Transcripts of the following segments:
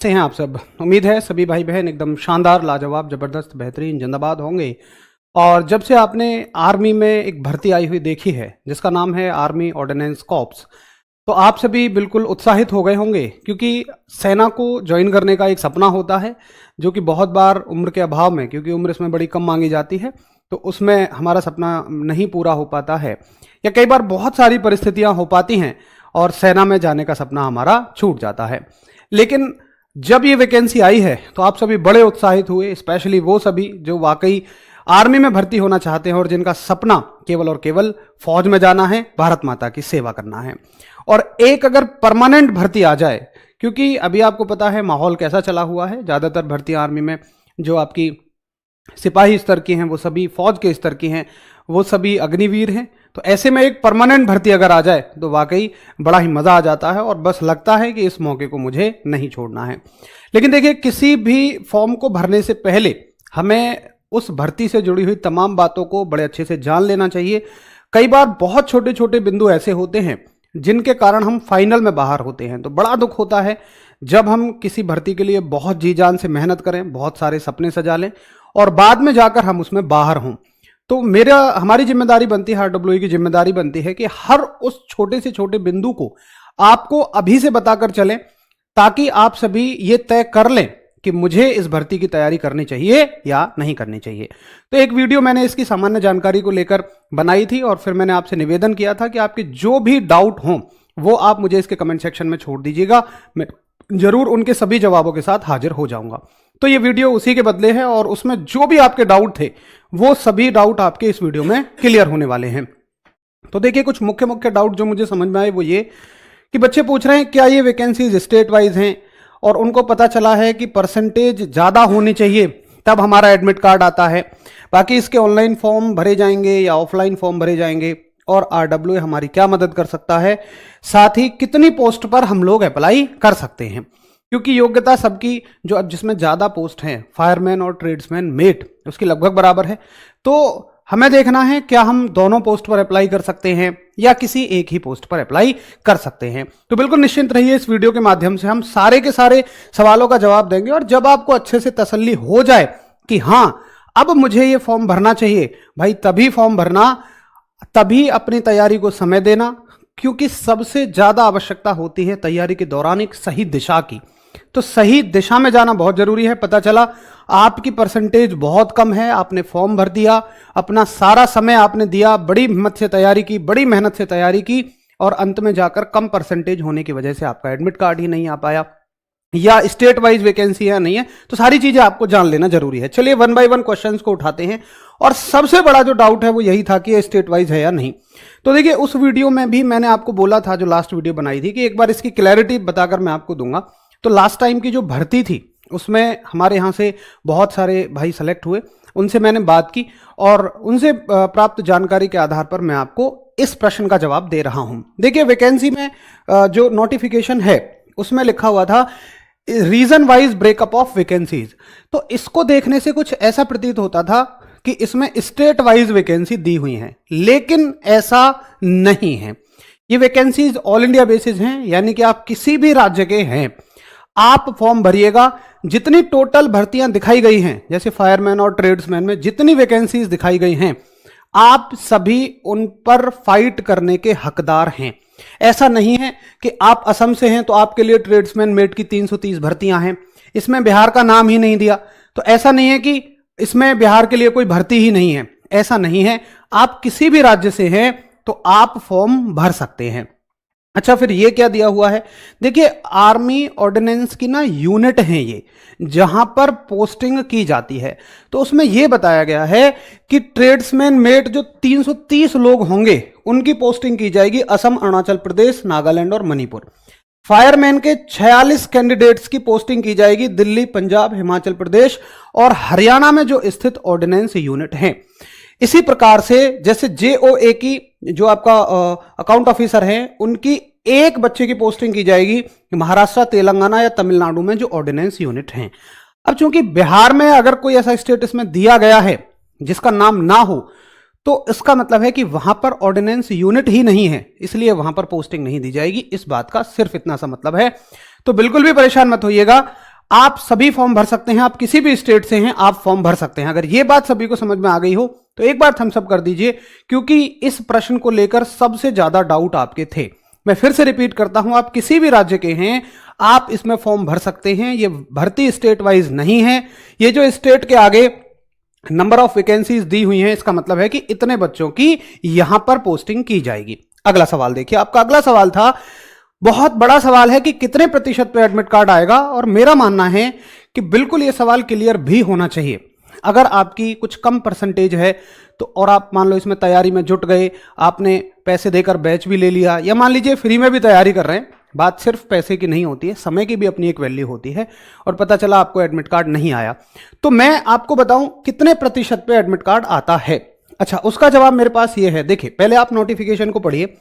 से हैं आप सब। उम्मीद है सभी भाई बहन एकदम शानदार, लाजवाब, ज़बरदस्त, बेहतरीन, जिंदाबाद होंगे। और जब से आपने आर्मी में एक भर्ती आई हुई देखी है जिसका नाम है आर्मी ऑर्डिनेंस कॉर्प्स, तो आप सभी बिल्कुल उत्साहित हो गए होंगे, क्योंकि सेना को ज्वाइन करने का एक सपना होता है जो कि बहुत बार उम्र के अभाव में, क्योंकि उम्र इसमें बड़ी कम मांगी जाती है, तो उसमें हमारा सपना नहीं पूरा हो पाता है, या कई बार बहुत सारी परिस्थितियां हो पाती हैं और सेना में जाने का सपना हमारा छूट जाता है। लेकिन जब ये वैकेंसी आई है तो आप सभी बड़े उत्साहित हुए, स्पेशली वो सभी जो वाकई आर्मी में भर्ती होना चाहते हैं और जिनका सपना केवल और केवल फौज में जाना है, भारत माता की सेवा करना है। और एक अगर परमानेंट भर्ती आ जाए, क्योंकि अभी आपको पता है माहौल कैसा चला हुआ है, ज़्यादातर भर्ती आर्मी में जो आपकी सिपाही स्तर की हैं वो सभी फौज के स्तर की हैं, वो सभी अग्निवीर हैं। तो ऐसे में एक परमानेंट भर्ती अगर आ जाए तो वाकई बड़ा ही मज़ा आ जाता है और बस लगता है कि इस मौके को मुझे नहीं छोड़ना है। लेकिन देखिए, किसी भी फॉर्म को भरने से पहले हमें उस भर्ती से जुड़ी हुई तमाम बातों को बड़े अच्छे से जान लेना चाहिए। कई बार बहुत छोटे छोटे बिंदु ऐसे होते हैं जिनके कारण हम फाइनल में बाहर होते हैं, तो बड़ा दुख होता है जब हम किसी भर्ती के लिए बहुत जी जान से मेहनत करें, बहुत सारे सपने सजा लें और बाद में जाकर हम उसमें बाहर हों। तो हमारी जिम्मेदारी बनती है, आरडब्ल्यूई की जिम्मेदारी बनती है कि हर उस छोटे से छोटे बिंदु को आपको अभी से बताकर चलें, ताकि आप सभी ये तय कर लें कि मुझे इस भर्ती की तैयारी करनी चाहिए या नहीं करनी चाहिए। तो एक वीडियो मैंने इसकी सामान्य जानकारी को लेकर बनाई थी और फिर मैंने आपसे निवेदन किया था कि आपके जो भी डाउट हों वो आप मुझे इसके कमेंट सेक्शन में छोड़ दीजिएगा, मैं जरूर उनके सभी जवाबों के साथ हाजिर हो जाऊंगा। तो ये वीडियो उसी के बदले है और उसमें जो भी आपके डाउट थे वो सभी डाउट आपके इस वीडियो में क्लियर होने वाले हैं। तो देखिए, कुछ मुख्य मुख्य डाउट जो मुझे समझ में आए वो ये कि बच्चे पूछ रहे हैं क्या ये वैकेंसीज स्टेट वाइज हैं, और उनको पता चला है कि परसेंटेज ज़्यादा होनी चाहिए तब हमारा एडमिट कार्ड आता है, बाकी इसके ऑनलाइन फॉर्म भरे जाएंगे या ऑफलाइन फॉर्म भरे जाएंगे, और आरडब्ल्यूए हमारी क्या मदद कर सकता है, साथ ही कितनी पोस्ट पर हम लोग अप्लाई कर सकते हैं, क्योंकि योग्यता सबकी जो अब जिसमें ज़्यादा पोस्ट हैं, फायरमैन और ट्रेड्समैन मेट, उसकी लगभग बराबर है। तो हमें देखना है क्या हम दोनों पोस्ट पर अप्लाई कर सकते हैं या किसी एक ही पोस्ट पर अप्लाई कर सकते हैं। तो बिल्कुल निश्चिंत रहिए, इस वीडियो के माध्यम से हम सारे के सारे सवालों का जवाब देंगे, और जब आपको अच्छे से तसल्ली हो जाए कि हाँ अब मुझे ये फॉर्म भरना चाहिए, भाई तभी फॉर्म भरना, तभी अपनी तैयारी को समय देना, क्योंकि सबसे ज्यादा आवश्यकता होती है तैयारी के दौरान एक सही दिशा की। तो सही दिशा में जाना बहुत जरूरी है। पता चला आपकी परसेंटेज बहुत कम है, आपने फॉर्म भर दिया, अपना सारा समय आपने दिया, बड़ी हिम्मत से तैयारी की, बड़ी मेहनत से तैयारी की, और अंत में जाकर कम परसेंटेज होने की वजह से आपका एडमिट कार्ड ही नहीं आ पाया, या स्टेट वाइज वैकेंसी है नहीं है, तो सारी चीजें आपको जान लेना जरूरी है। चलिए वन बाय वन क्वेश्चंस को उठाते हैं, और सबसे बड़ा जो डाउट है वो यही था कि ये स्टेट वाइज है या नहीं। तो देखिए, उस वीडियो में भी मैंने आपको बोला था, जो लास्ट वीडियो बनाई थी, कि एक बार इसकी क्लैरिटी बताकर मैं आपको दूंगा। तो लास्ट टाइम की जो भर्ती थी उसमें हमारे यहाँ से बहुत सारे भाई सेलेक्ट हुए, उनसे मैंने बात की और उनसे प्राप्त जानकारी के आधार पर मैं आपको इस प्रश्न का जवाब दे रहा हूं। देखिए, वैकेंसी में जो नोटिफिकेशन है उसमें लिखा हुआ था region wise breakup of vacancies. तो इसको देखने से कुछ ऐसा प्रतीत होता था कि इसमें स्टेट वाइज वैकेंसी दी हुई है, लेकिन ऐसा नहीं है। ये वैकेंसीज ऑल इंडिया बेसिस हैं, यानी कि आप किसी भी राज्य के हैं, आप फॉर्म भरिएगा। जितनी टोटल भर्तियां दिखाई गई हैं, जैसे फायरमैन और ट्रेड्समैन में जितनी वैकेंसीज दिखाई गई हैं, आप सभी उन पर फाइट करने के हकदार हैं। ऐसा नहीं है कि आप असम से हैं तो आपके लिए ट्रेड्समैन मेट की 330 भर्तियां हैं, इसमें बिहार का नाम ही नहीं दिया, तो ऐसा नहीं है कि इसमें बिहार के लिए कोई भर्ती ही नहीं है, ऐसा नहीं है। आप किसी भी राज्य से हैं तो आप फॉर्म भर सकते हैं। अच्छा, फिर ये क्या दिया हुआ है? देखिए, आर्मी ऑर्डिनेंस की ना यूनिट है ये, जहां पर पोस्टिंग की जाती है। तो उसमें यह बताया गया है कि ट्रेड्समैन मेट जो 330 लोग होंगे उनकी पोस्टिंग की जाएगी असम, अरुणाचल प्रदेश, नागालैंड और मणिपुर। फायरमैन के 46 कैंडिडेट्स की पोस्टिंग की जाएगी दिल्ली, पंजाब, हिमाचल प्रदेश और हरियाणा में जो स्थित ऑर्डिनेंस यूनिट हैं। इसी प्रकार से जैसे जेओए की जो आपका अकाउंट ऑफिसर हैं, उनकी एक बच्चे की पोस्टिंग की जाएगी महाराष्ट्र, तेलंगाना या तमिलनाडु में जो ऑर्डिनेंस यूनिट हैं। अब चूंकि बिहार में अगर कोई ऐसा स्टेट इसमें दिया गया है जिसका नाम ना हो, तो इसका मतलब है कि वहां पर ऑर्डिनेंस यूनिट ही नहीं है, इसलिए वहां पर पोस्टिंग नहीं दी जाएगी। इस बात का सिर्फ इतना सा मतलब है। तो बिल्कुल भी परेशान मत होइएगा, आप सभी फॉर्म भर सकते हैं, आप किसी भी स्टेट से हैं आप फॉर्म भर सकते हैं। अगर ये बात सभी को समझ में आ गई हो तो एक बार थम्स अप कर दीजिए, क्योंकि इस प्रश्न को लेकर सबसे ज्यादा डाउट आपके थे। मैं फिर से रिपीट करता हूं, आप किसी भी राज्य के हैं आप इसमें फॉर्म भर सकते हैं। ये भर्ती स्टेट वाइज नहीं है। ये जो स्टेट के आगे नंबर ऑफ वैकेंसीज दी हुई हैं, इसका मतलब है कि इतने बच्चों की यहां पर पोस्टिंग की जाएगी। अगला सवाल देखिए, आपका अगला सवाल था, बहुत बड़ा सवाल है कि कितने प्रतिशत पे एडमिट कार्ड आएगा, और मेरा मानना है कि बिल्कुल यह सवाल क्लियर भी होना चाहिए। अगर आपकी कुछ कम परसेंटेज है तो, और आप मान लो इसमें तैयारी में जुट गए, आपने पैसे देकर बैच भी ले लिया, या मान लीजिए फ्री में भी तैयारी कर रहे हैं, बात सिर्फ पैसे की नहीं होती है, समय की भी अपनी एक वैल्यू होती है, और पता चला आपको एडमिट कार्ड नहीं आया, तो मैं आपको बताऊं कितने प्रतिशत पे एडमिट कार्ड आता है। अच्छा, उसका जवाब मेरे पास ये है। देखिए, पहले आप नोटिफिकेशन को पढ़िए।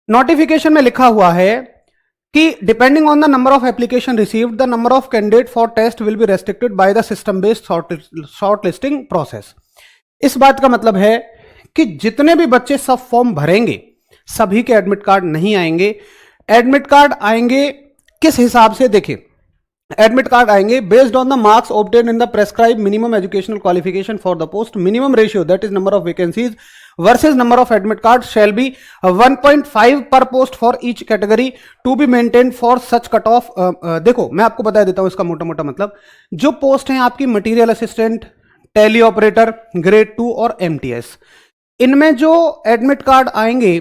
नोटिफिकेशन में लिखा हुआ है कि depending on the number of application received the number of candidate for test will be restricted by the system based shortlisting process. इस बात का मतलब है कि जितने भी बच्चे सब फॉर्म भरेंगे सभी के एडमिट कार्ड नहीं आएंगे। एडमिट कार्ड आएंगे किस हिसाब से? देखिए, एडमिट कार्ड आएंगे based on the marks obtain in the prescribe minimum educational qualification for the post. Minimum ratio that is number of vacancies versus number of admit card shall be 1.5 पर post for each category to be maintain for such cut off. देखो, मैं आपको बता देता हूं इसका मोटा मोटा मतलब। जो पोस्ट है आपकी material assistant, tele operator, grade 2 और एमटीएस, इनमें जो एडमिट कार्ड आएंगे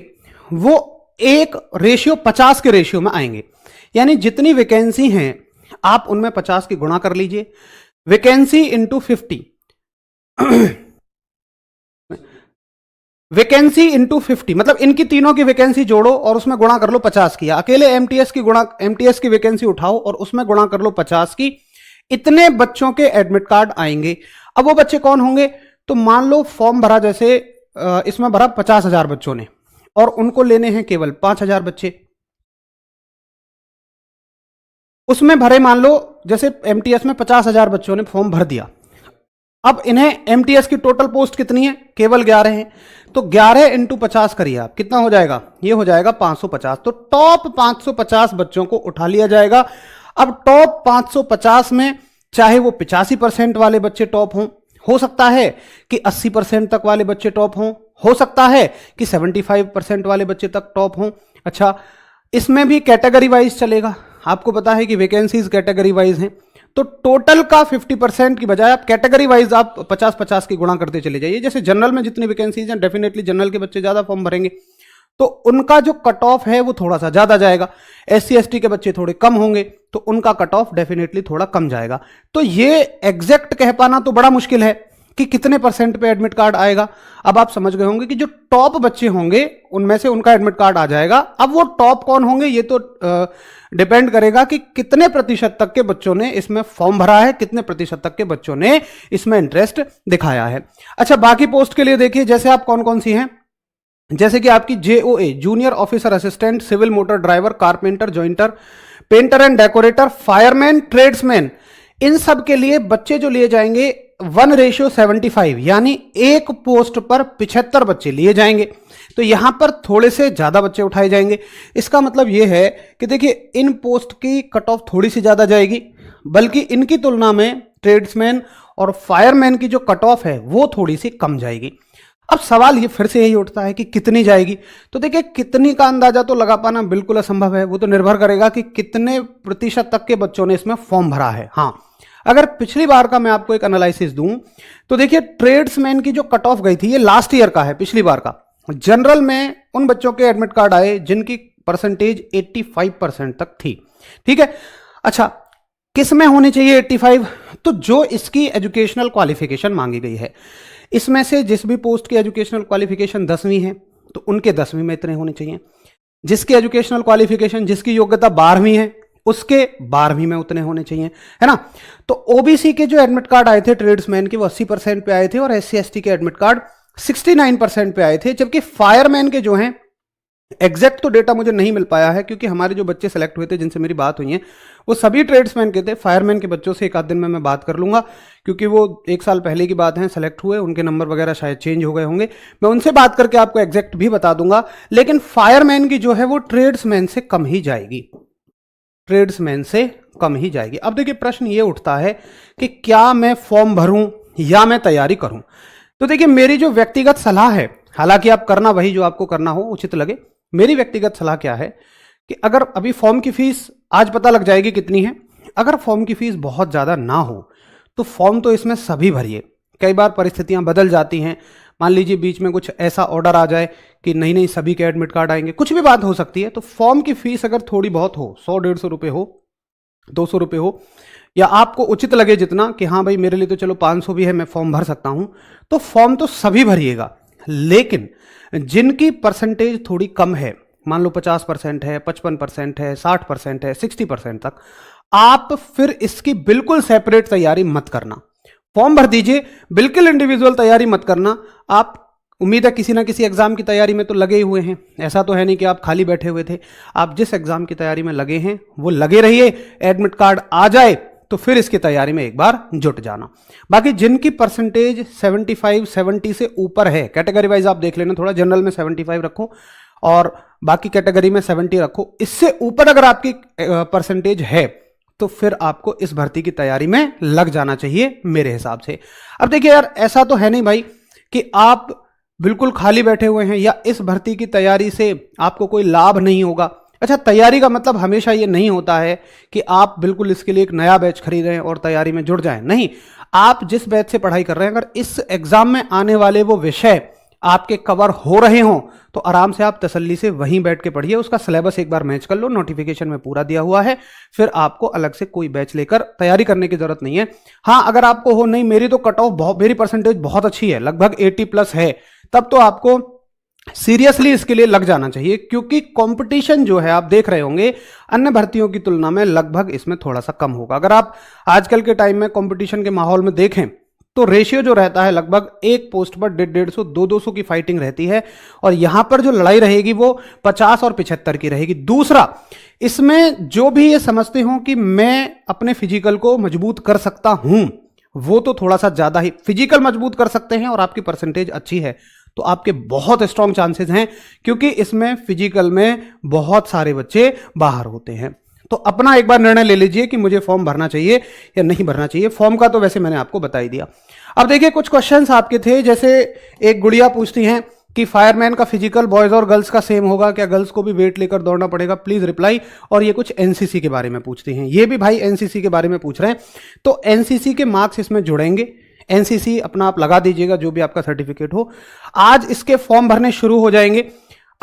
वो एक रेशियो 50 के रेशियो में आएंगे। यानी जितनी वैकेंसी हैं आप उनमें 50 की गुणा कर लीजिए, वैकेंसी इंटू 50, वैकेंसी इंटू 50 मतलब इनकी तीनों की वैकेंसी जोड़ो और उसमें गुणा कर लो 50 की। अकेले एमटीएस की वैकेंसी उठाओ और उसमें गुणा कर लो 50 की। इतने बच्चों के एडमिट कार्ड आएंगे। अब वो बच्चे कौन होंगे? तो मान लो फॉर्म भरा, जैसे इसमें भरा 50,000 बच्चों ने, और उनको लेने हैं केवल 5,000 बच्चे। उसमें भरे, मान लो जैसे एमटीएस में 50,000 बच्चों ने फॉर्म भर दिया। अब इन्हें एमटीएस की टोटल पोस्ट कितनी है? केवल 11 है। तो 11 इंटू 50 करिए आप, कितना हो जाएगा? ये हो जाएगा 550। तो टॉप 550 बच्चों को उठा लिया जाएगा। अब टॉप 550 में चाहे वो 85% वाले बच्चे टॉप हों, हो सकता है कि 80% तक वाले बच्चे टॉप हों, हो सकता है कि 75% वाले बच्चे तक टॉप हों। अच्छा, इसमें भी कैटेगरी वाइज चलेगा। आपको पता है कि वैकेंसीज कैटेगरी वाइज हैं, तो टोटल का 50% की बजाय आप कैटेगरी वाइज आप 50-50 की गुणा करते चले जाइए। जैसे जनरल में जितनी वैकेंसीज हैं, डेफिनेटली जनरल के बच्चे ज्यादा फॉर्म भरेंगे, तो उनका जो कट ऑफ है वो थोड़ा सा ज्यादा जाएगा। एससी एसटी के बच्चे थोड़े कम होंगे तो उनका कट ऑफ डेफिनेटली थोड़ा कम जाएगा। तो ये एग्जैक्ट कह पाना तो बड़ा मुश्किल है कि कितने परसेंट पे एडमिट कार्ड आएगा। अब आप समझ गए होंगे कि जो टॉप बच्चे होंगे उनमें से उनका एडमिट कार्ड आ जाएगा। अब वो टॉप कौन होंगे ये तो डिपेंड करेगा कि कितने प्रतिशत तक के बच्चों ने इसमें फॉर्म भरा है, कितने प्रतिशत तक के बच्चों ने इसमें इंटरेस्ट दिखाया है। अच्छा, बाकी पोस्ट के लिए देखिए, जैसे आप कौन कौन सी हैं, जैसे कि आपकी JOA junior officer assistant, civil motor driver, carpenter, jointer, painter and decorator, fireman, tradesman, इन सब के लिए बच्चे जो लिए जाएंगे 1:75, यानी एक पोस्ट पर 75 बच्चे लिए जाएंगे। तो यहां पर थोड़े से ज्यादा बच्चे उठाए जाएंगे। इसका मतलब यह है कि देखिए, इन पोस्ट की कट ऑफ थोड़ी सी ज्यादा जाएगी, बल्कि इनकी तुलना में ट्रेड्समैन और फायरमैन की जो कट ऑफ है वो थोड़ी सी कम जाएगी। अब सवाल ये फिर से यही उठता है कि कितनी जाएगी। तो देखिए, कितनी का अंदाजा तो लगा पाना बिल्कुल असंभव है, वो तो निर्भर करेगा कि कितने प्रतिशत तक के बच्चों ने इसमें फॉर्म भरा है। हाँ, अगर पिछली बार का मैं आपको एक एनालिसिस दूं तो देखिए, ट्रेड्समैन की जो कट ऑफ गई थी ये लास्ट ईयर का है, पिछली बार का। जनरल में उन बच्चों के एडमिट कार्ड आए जिनकी परसेंटेज 85% तक थी। ठीक है। अच्छा, किस में होनी चाहिए 85? तो जो इसकी एजुकेशनल क्वालिफिकेशन मांगी गई है, इसमें से जिस भी पोस्ट की एजुकेशनल क्वालिफिकेशन 10वीं है तो उनके 10वीं में इतने होने चाहिए। जिसकी एजुकेशनल क्वालिफिकेशन, जिसकी योग्यता 12वीं है, उसके 12वीं में उतने होने चाहिए, है ना। तो ओबीसी के जो एडमिट कार्ड आए थे ट्रेड्समैन के, वो 80% पे आए थे, और एससी एसटी के एडमिट कार्ड 69% पे आए थे। जबकि फायरमैन के जो हैं, एग्जैक्ट तो डेटा मुझे नहीं मिल पाया है क्योंकि हमारे जो बच्चे सेलेक्ट हुए थे जिनसे मेरी बात हुई है वो सभी ट्रेड्समैन के थे। फायरमैन के बच्चों से एक आध दिन में मैं बात कर लूंगा क्योंकि वो 1 साल पहले की बात है, सेलेक्ट हुए, उनके नंबर वगैरह शायद चेंज हो गए होंगे। मैं उनसे बात करके आपको एग्जैक्ट भी बता दूंगा। लेकिन फायरमैन की जो है वो ट्रेड्समैन से कम ही जाएगी। ट्रेड्समैन से कम ही जाएगी। अब देखिए प्रश्न ये उठता है कि क्या मैं फॉर्म भरूं या मैं तैयारी करूं। तो देखिए मेरी जो व्यक्तिगत सलाह है, हालांकि आप करना वही जो आपको करना हो, उचित लगे, मेरी व्यक्तिगत सलाह क्या है कि अगर अभी फॉर्म की फीस आज पता लग जाएगी कितनी है, अगर फॉर्म की फीस बहुत ज़्यादा ना हो तो फॉर्म तो इसमें सभी भरिए। कई बार परिस्थितियां बदल जाती हैं, मान लीजिए बीच में कुछ ऐसा ऑर्डर आ जाए कि नहीं नहीं सभी के एडमिट कार्ड आएंगे, कुछ भी बात हो सकती है। तो फॉर्म की फीस अगर थोड़ी बहुत हो, 100-150 रुपये हो, 200 रुपये हो, या आपको उचित लगे जितना कि हाँ भाई मेरे लिए तो चलो 500 भी है, मैं फॉर्म भर सकता हूं, तो फॉर्म तो सभी भरिएगा। लेकिन जिनकी परसेंटेज थोड़ी कम है, मान लो 50% है, 55% है, 60% है, 60% तक, आप फिर इसकी बिल्कुल सेपरेट तैयारी मत करना। फॉर्म भर दीजिए, बिल्कुल इंडिविजुअल तैयारी मत करना। आप उम्मीद है किसी ना किसी एग्जाम की तैयारी में तो लगे ही हुए हैं, ऐसा तो है नहीं कि आप खाली बैठे हुए थे। आप जिस एग्जाम की तैयारी में लगे हैं वो लगे रहिए, एडमिट कार्ड आ जाए तो फिर इसकी तैयारी में एक बार जुट जाना। बाकी जिनकी परसेंटेज 75-70 से ऊपर है, कैटेगरी वाइज आप देख लेना, थोड़ा जनरल में 75 रखो और बाकी कैटेगरी में 70 रखो, इससे ऊपर अगर आपकी परसेंटेज है तो फिर आपको इस भर्ती की तैयारी में लग जाना चाहिए मेरे हिसाब से। अब देखिए यार, ऐसा तो है नहीं भाई कि आप बिल्कुल खाली बैठे हुए हैं या इस भर्ती की तैयारी से आपको कोई लाभ नहीं होगा। अच्छा, तैयारी का मतलब हमेशा ये नहीं होता है कि आप बिल्कुल इसके लिए एक नया बैच खरीदें और तैयारी में जुड़ जाएं। नहीं, आप जिस बैच से पढ़ाई कर रहे हैं, अगर इस एग्जाम में आने वाले वो विषय आपके कवर हो रहे हों तो आराम से आप तसल्ली से वहीं बैठ के पढ़िए। उसका सिलेबस एक बार मैच कर लो, नोटिफिकेशन में पूरा दिया हुआ है, फिर आपको अलग से कोई बैच लेकर तैयारी करने की जरूरत नहीं है। हाँ, अगर आपको हो नहीं मेरी तो कट ऑफ मेरी परसेंटेज बहुत अच्छी है, लगभग 80+ है, तब तो आपको सीरियसली इसके लिए लग जाना चाहिए, क्योंकि कंपटीशन जो है आप देख रहे होंगे अन्य भर्तियों की तुलना में लगभग इसमें थोड़ा सा कम होगा। अगर आप आजकल के टाइम में कंपटीशन के माहौल में देखें तो रेशियो जो रहता है लगभग एक पोस्ट पर 150-150, 200 की फाइटिंग रहती है, और यहां पर जो लड़ाई रहेगी वो 50 और 75 की रहेगी। दूसरा, इसमें जो भी ये समझते हो कि मैं अपने फिजिकल को मजबूत कर सकता हूं, वो तो थोड़ा सा ज्यादा ही फिजिकल मजबूत कर सकते हैं और आपकी परसेंटेज अच्छी है तो आपके बहुत स्ट्रांग चांसेस हैं, क्योंकि इसमें फिजिकल में बहुत सारे बच्चे बाहर होते हैं। तो अपना एक बार निर्णय ले लीजिए कि मुझे फॉर्म भरना चाहिए या नहीं भरना चाहिए। फॉर्म का तो वैसे मैंने आपको बता ही दिया। अब देखिए कुछ क्वेश्चंस आपके थे, जैसे एक गुड़िया पूछती हैं कि फायरमैन का फिजिकल बॉयज और गर्ल्स का सेम होगा क्या, गर्ल्स को भी वेट लेकर दौड़ना पड़ेगा, प्लीज रिप्लाई। और ये कुछ एनसीसी के बारे में पूछती हैं, ये भी भाई एनसीसी के बारे में पूछ रहे हैं, तो एनसीसी के मार्क्स इसमें जुड़ेंगे। एनसीसी अपना आप लगा दीजिएगा जो भी आपका सर्टिफिकेट हो। आज इसके फॉर्म भरने शुरू हो जाएंगे,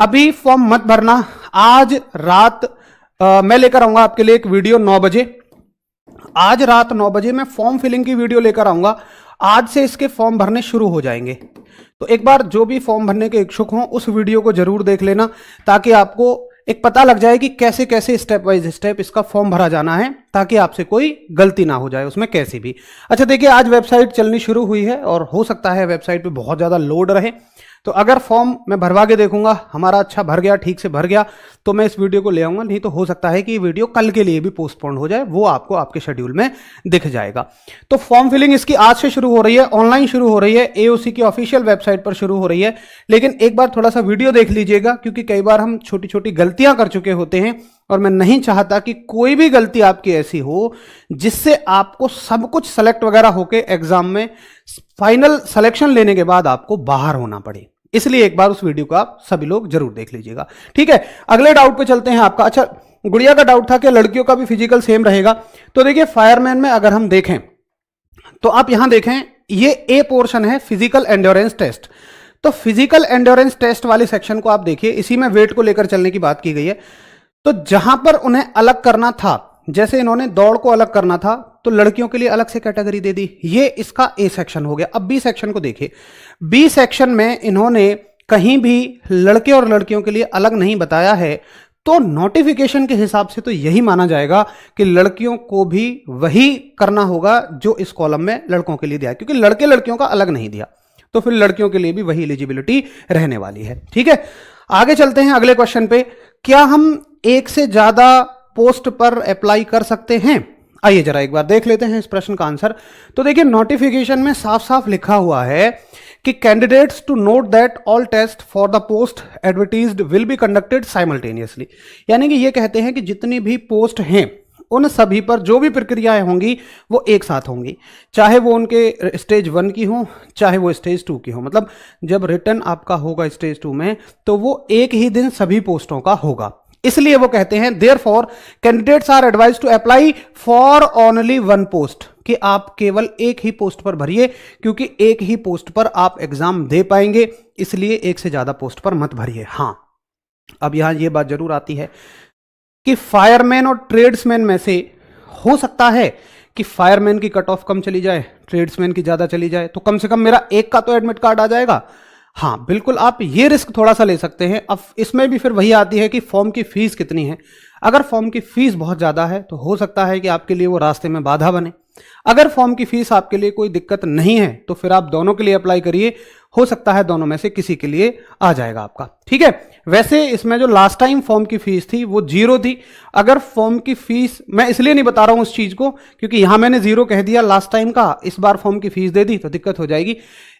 अभी फॉर्म मत भरना। आज रात मैं लेकर आऊंगा आपके लिए एक वीडियो 9 बजे, आज रात 9 बजे मैं फॉर्म फिलिंग की वीडियो लेकर आऊंगा। आज से इसके फॉर्म भरने शुरू हो जाएंगे, तो एक बार जो भी फॉर्म भरने के इच्छुक हों उस वीडियो को जरूर देख लेना, ताकि आपको एक पता लग जाए कि कैसे कैसे स्टेप बाय स्टेप इसका फॉर्म भरा जाना है, ताकि आपसे कोई गलती ना हो जाए उसमें कैसी भी। अच्छा देखिए, आज वेबसाइट चलनी शुरू हुई है और हो सकता है वेबसाइट पे बहुत ज़्यादा लोड रहे, तो अगर फॉर्म मैं भरवा के देखूंगा हमारा अच्छा भर गया, ठीक से भर गया, तो मैं इस वीडियो को ले आऊंगा, नहीं तो हो सकता है कि ये वीडियो कल के लिए भी पोस्टपोन हो जाए, वो आपको आपके शेड्यूल में दिख जाएगा। तो फॉर्म फिलिंग इसकी आज से शुरू हो रही है, ऑनलाइन शुरू हो रही है, एओसी की ऑफिशियल वेबसाइट पर शुरू हो रही है। लेकिन एक बार थोड़ा सा वीडियो देख लीजिएगा, क्योंकि कई बार हम छोटी छोटी गलतियां कर चुके होते हैं और मैं नहीं चाहता कि कोई भी गलती आपकी ऐसी हो जिससे आपको सब कुछ सेलेक्ट वगैरह होके एग्जाम में फाइनल सिलेक्शन लेने के बाद आपको बाहर होना पड़े। इसलिए एक बार उस वीडियो को आप सभी लोग जरूर देख लीजिएगा, ठीक है। अगले डाउट पे चलते हैं आपका। अच्छा, गुड़िया का डाउट था कि लड़कियों का भी फिजिकल सेम रहेगा। तो देखिए फायरमैन में अगर हम देखें तो आप यहां देखें, ये ए पोर्शन है फिजिकल एंड्योरेंस टेस्ट। तो फिजिकल एंड्योरेंस टेस्ट वाले सेक्शन को आप देखिए, इसी में वेट को लेकर चलने की बात की गई है। तो जहां पर उन्हें अलग करना था, जैसे इन्होंने दौड़ को अलग करना था तो लड़कियों के लिए अलग से कैटेगरी दे दी, ये इसका ए सेक्शन हो गया। अब बी सेक्शन को देखिए, बी सेक्शन में इन्होंने कहीं भी लड़के और लड़कियों के लिए अलग नहीं बताया है, तो नोटिफिकेशन के हिसाब से तो यही माना जाएगा कि लड़कियों को भी वही करना होगा जो इस कॉलम में लड़कों के लिए दिया है, क्योंकि लड़के लड़कियों का अलग नहीं दिया, तो फिर लड़कियों के लिए भी वही एलिजिबिलिटी रहने वाली है, ठीक है। आगे चलते हैं अगले क्वेश्चन पे। क्या हम एक से ज्यादा पोस्ट पर अप्लाई कर सकते हैं? आइए जरा एक बार देख लेते हैं इस प्रश्न का आंसर। तो देखिए नोटिफिकेशन में साफ साफ लिखा हुआ है कि candidates to note that all test for the post advertised will be conducted simultaneously, यानी कि ये कहते हैं कि जितनी भी पोस्ट हैं उन सभी पर जो भी प्रक्रियाएं होंगी वो एक साथ होंगी, चाहे वो उनके स्टेज 1 की हो चाहे वो स्टेज 2 की हो। मतलब जब रिटर्न आपका होगा स्टेज 2 में तो वो एक ही दिन सभी पोस्टों का होगा। इसलिए वो कहते हैं therefore candidates are advised to apply for only one post, कि आप केवल एक ही पोस्ट पर भरिए, क्योंकि एक ही पोस्ट पर आप एग्जाम दे पाएंगे, इसलिए एक से ज्यादा पोस्ट पर मत भरिए। हां, अब यहां ये बात जरूर आती है कि फायरमैन और ट्रेड्समैन में से हो सकता है कि फायरमैन की कट ऑफ कम चली जाए, ट्रेड्समैन की ज्यादा चली जाए, तो कम से कम मेरा एक का तो एडमिट कार्ड आ जाएगा। हाँ बिल्कुल, आप ये रिस्क थोड़ा सा ले सकते हैं। अब इसमें भी फिर वही आती है कि फॉर्म की फीस कितनी है। अगर फॉर्म की फीस बहुत ज्यादा है तो हो सकता है कि आपके लिए वो रास्ते में बाधा बने। अगर फॉर्म की फीस आपके लिए कोई दिक्कत नहीं है तो फिर आप दोनों के लिए अप्लाई करिए, हो सकता है दोनों में से किसी के लिए आ जाएगा आपका। ठीक है, वैसे इसमें जो लास्ट टाइम फॉर्म की फीस थी वो 0 थी। अगर फॉर्म की फीस, मैं इसलिए नहीं बता रहा हूं उस चीज को क्योंकि यहां मैंने 0 कह दिया लास्ट टाइम का, इस बार फॉर्म की फीस दे दी तो दिक्कत हो जाएगी।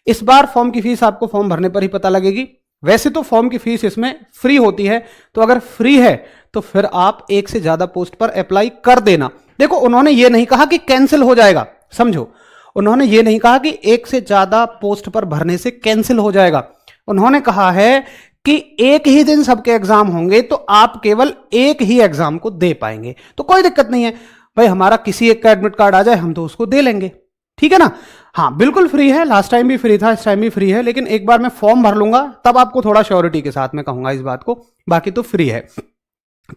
इस बार फॉर्म की फीस आपको फॉर्म भरने पर ही पता लगेगी। वैसे तो फॉर्म की फीस इसमें फ्री होती है, तो अगर फ्री है तो फिर आप एक से ज्यादा पोस्ट पर अप्लाई कर देना। देखो उन्होंने ये नहीं कहा कि कैंसिल हो जाएगा, समझो, उन्होंने ये नहीं कहा कि एक से ज्यादा पोस्ट पर भरने से कैंसिल हो जाएगा। उन्होंने कहा है कि एक ही दिन सबके एग्जाम होंगे तो आप केवल एक ही एग्जाम को दे पाएंगे, तो कोई दिक्कत नहीं है भाई, हमारा किसी एक का एडमिट कार्ड आ जाए हम तो उसको दे लेंगे। ठीक है ना। हाँ बिल्कुल फ्री है, लास्ट टाइम भी फ्री था, इस टाइम भी फ्री है, लेकिन एक बार मैं फॉर्म भर लूंगा तब आपको थोड़ा श्योरिटी के साथ में कहूंगा इस बात को, बाकी तो फ्री है।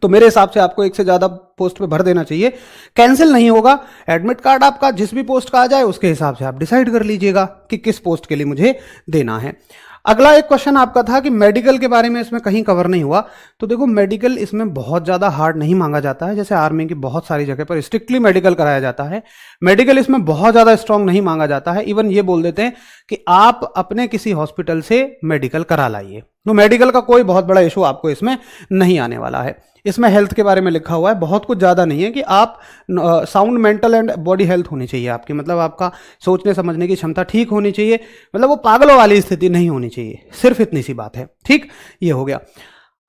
तो मेरे हिसाब से आपको एक से ज्यादा पोस्ट पे भर देना चाहिए, कैंसिल नहीं होगा। एडमिट कार्ड आपका जिस भी पोस्ट का आ जाए उसके हिसाब से आप डिसाइड कर लीजिएगा कि किस पोस्ट के लिए मुझे देना है। अगला एक क्वेश्चन आपका था कि मेडिकल के बारे में इसमें कहीं कवर नहीं हुआ। तो देखो मेडिकल इसमें बहुत ज्यादा हार्ड नहीं मांगा जाता है, जैसे आर्मी की बहुत सारी जगह पर स्ट्रिक्टली मेडिकल कराया जाता है। मेडिकल इसमें बहुत ज्यादा स्ट्रांग नहीं मांगा जाता है। इवन ये बोल देते हैं कि आप अपने किसी हॉस्पिटल से मेडिकल करा लाइए, तो मेडिकल का कोई बहुत बड़ा इशू आपको इसमें नहीं आने वाला है। इसमें हेल्थ के बारे में लिखा हुआ है, बहुत कुछ ज्यादा नहीं है कि आप sound mental and body health होनी चाहिए आपकी, मतलब आपका सोचने समझने की क्षमता ठीक होनी चाहिए, मतलब वो पागलों वाली स्थिति नहीं होनी चाहिए, सिर्फ इतनी सी बात है। ठीक, ये हो गया।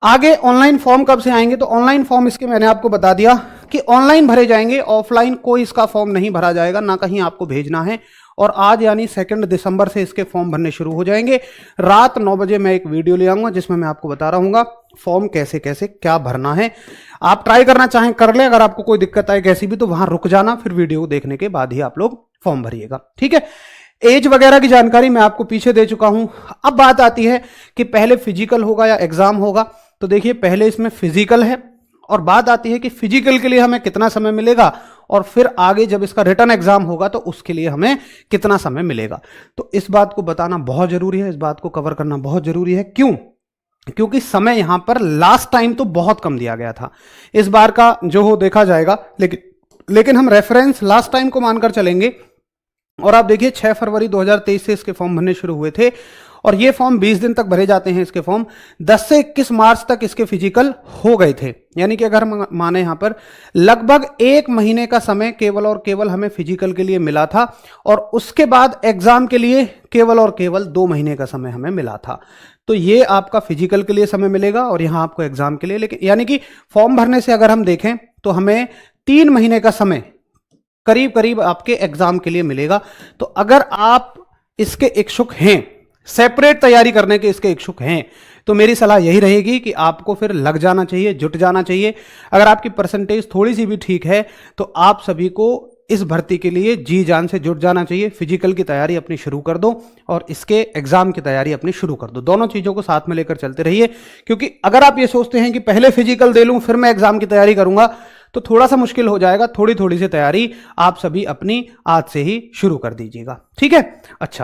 आगे ऑनलाइन फॉर्म कब से आएंगे, तो ऑनलाइन फॉर्म इसके मैंने आपको बता दिया कि ऑनलाइन भरे जाएंगे, ऑफलाइन कोई इसका फॉर्म नहीं भरा जाएगा, ना कहीं आपको भेजना है। और आज यानी 2 दिसंबर से इसके फॉर्म भरने शुरू हो जाएंगे। रात 9 बजे मैं एक वीडियो ले आऊंगा जिसमें मैं आपको बता रहा हूँ फॉर्म कैसे कैसे क्या भरना है। आप ट्राई करना चाहें कर ले, अगर आपको कोई दिक्कत आए कैसी भी तो वहां रुक जाना, फिर वीडियो देखने के बाद ही आप लोग फॉर्म भरिएगा। ठीक है, एज वगैरह की जानकारी मैं आपको पीछे दे चुका हूं। अब बात आती है कि पहले फिजिकल होगा या एग्जाम होगा। तो देखिए पहले इसमें फिजिकल है और बात आती है कि फिजिकल के लिए हमें कितना समय मिलेगा और फिर आगे जब इसका रिटर्न एग्जाम होगा तो उसके लिए हमें कितना समय मिलेगा। तो इस बात को बताना बहुत जरूरी है, इस बात को कवर करना बहुत जरूरी है। क्यों? क्योंकि समय यहां पर लास्ट टाइम तो बहुत कम दिया गया था, इस बार का जो हो देखा जाएगा, लेकिन हम रेफरेंस लास्ट टाइम को मानकर चलेंगे। और आप देखिए 6 फरवरी 2023 से इसके फॉर्म भरने शुरू हुए थे और ये फॉर्म 20 दिन तक भरे जाते हैं। इसके फॉर्म 10 से 21 मार्च तक इसके फिजिकल हो गए थे, यानी कि अगर माने यहां पर लगभग 1 महीने का समय केवल और केवल हमें फिजिकल के लिए मिला था और उसके बाद एग्जाम के लिए केवल और केवल 2 महीने का समय हमें मिला था। तो ये आपका फिजिकल के लिए समय मिलेगा और यहां आपको एग्जाम के लिए, लेकिन यानी कि फॉर्म भरने से अगर हम देखें तो हमें 3 महीने का समय करीब करीब आपके एग्जाम के लिए मिलेगा। तो अगर आप इसके इच्छुक हैं, सेपरेट तैयारी करने के इसके इच्छुक हैं, तो मेरी सलाह यही रहेगी कि आपको फिर लग जाना चाहिए, जुट जाना चाहिए। अगर आपकी परसेंटेज थोड़ी सी भी ठीक है तो आप सभी को इस भर्ती के लिए जी जान से जुट जाना चाहिए। फिजिकल की तैयारी अपनी शुरू कर दो और इसके एग्जाम की तैयारी अपनी शुरू कर दो, दोनों चीजों को साथ में लेकर चलते रहिए। क्योंकि अगर आप ये सोचते हैं कि पहले फिजिकल दे लूं फिर मैं एग्जाम की तैयारी करूंगा तो थोड़ा सा मुश्किल हो जाएगा। थोड़ी थोड़ी सी तैयारी आप सभी अपनी आज से ही शुरू कर दीजिएगा। ठीक है, अच्छा।